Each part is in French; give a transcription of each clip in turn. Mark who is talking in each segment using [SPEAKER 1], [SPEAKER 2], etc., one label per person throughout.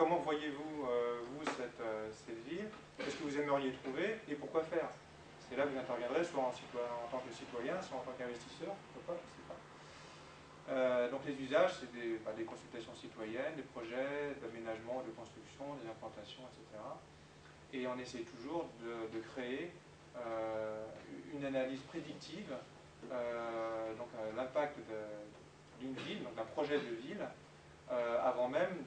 [SPEAKER 1] comment voyez-vous vous cette ville? Qu'est-ce que vous aimeriez trouver et pourquoi faire? C'est là que vous interviendrez soit en tant que citoyen, soit en tant qu'investisseur, pourquoi pas, je sais pas. Donc les usages, c'est des consultations citoyennes, des projets d'aménagement, de construction, des implantations, etc. Et on essaie toujours de créer une analyse prédictive, donc l'impact d'une ville, donc d'un projet de ville, avant même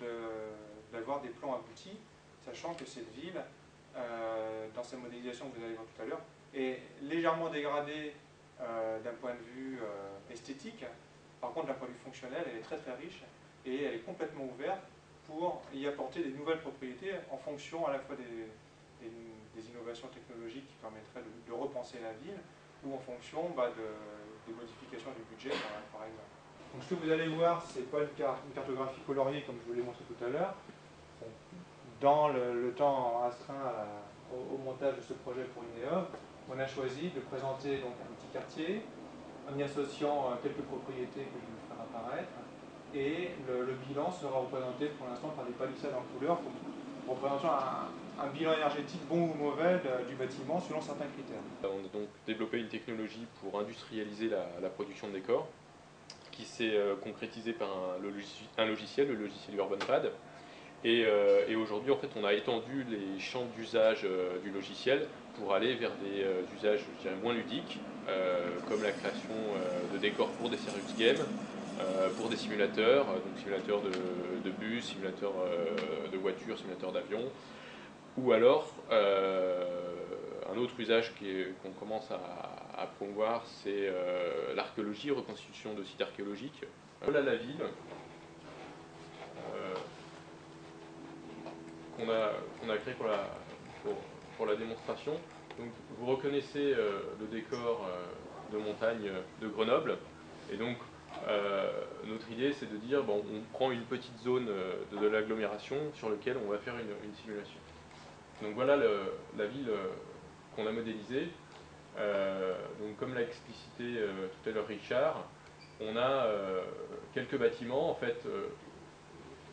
[SPEAKER 1] d'avoir des plans aboutis, sachant que cette ville, dans sa modélisation que vous allez voir tout à l'heure, est légèrement dégradée d'un point de vue esthétique. Par contre, d'un point de vue fonctionnel, elle est très très riche et elle est complètement ouverte pour y apporter des nouvelles propriétés en fonction à la fois des innovations technologiques qui permettraient de repenser la ville ou en fonction des modifications du budget, par exemple. Donc, ce que vous allez voir, ce n'est pas une cartographie coloriée comme je vous l'ai montré tout à l'heure. Dans le temps astreint au montage de ce projet pour INEOB, on a choisi de présenter donc, un petit quartier en y associant quelques propriétés que je vais vous faire apparaître. Et le bilan sera représenté pour l'instant par des palissades en couleur, représentant un bilan énergétique bon ou mauvais du bâtiment selon certains critères.
[SPEAKER 2] On a donc développé une technologie pour industrialiser la production de décors qui s'est concrétisée par un logiciel, le logiciel UrbanPad. Et aujourd'hui, en fait, on a étendu les champs d'usage du logiciel pour aller vers des usages, je dirais, moins ludiques, comme la création de décors pour des serious games, pour des simulateurs, donc simulateurs de bus, simulateurs de voitures, simulateurs d'avions, ou alors un autre usage qu'on commence à promouvoir, c'est l'archéologie, reconstitution de sites archéologiques. Voilà la ville qu'on a créé pour la démonstration. Donc, vous reconnaissez le décor de montagne de Grenoble. Et donc, notre idée, c'est de dire, bon, on prend une petite zone de l'agglomération sur laquelle on va faire une simulation. Donc voilà la ville qu'on a modélisée. Donc, comme l'a explicité tout à l'heure Richard, on a quelques bâtiments. En fait,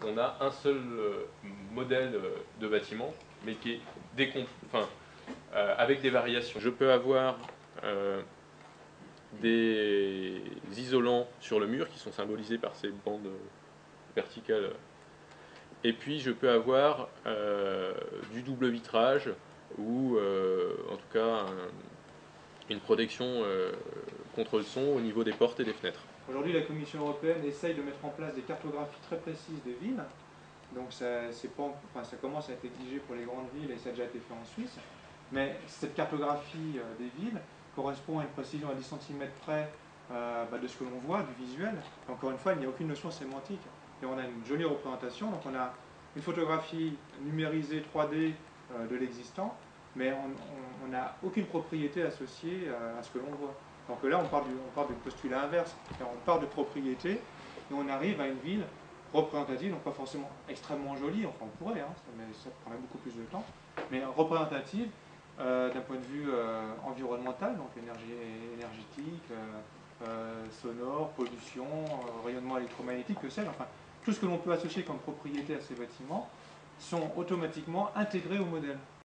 [SPEAKER 2] on a un seul modèle de bâtiment, mais qui est avec des variations. Je peux avoir des isolants sur le mur qui sont symbolisés par ces bandes verticales. Et puis je peux avoir du double vitrage ou en tout cas une protection contre le son au niveau des portes et des fenêtres.
[SPEAKER 1] Aujourd'hui, la Commission européenne essaye de mettre en place des cartographies très précises des villes. Donc ça commence à être exigé pour les grandes villes et ça a déjà été fait en Suisse. Mais cette cartographie des villes correspond à une précision à 10 cm près de ce que l'on voit, du visuel. Et encore une fois, il n'y a aucune notion sémantique. Et on a une jolie représentation. Donc on a une photographie numérisée 3D de l'existant, mais on n'a aucune propriété associée à ce que l'on voit. Donc là, on part du postulat inverse. On part de propriété et on arrive à une ville représentative, donc pas forcément extrêmement jolie, enfin on pourrait, mais ça prendrait beaucoup plus de temps, mais représentative d'un point de vue environnemental, donc énergétique, sonore, pollution, rayonnement électromagnétique, que sais-je, enfin tout ce que l'on peut associer comme propriété à ces bâtiments sont automatiquement intégrés au modèle.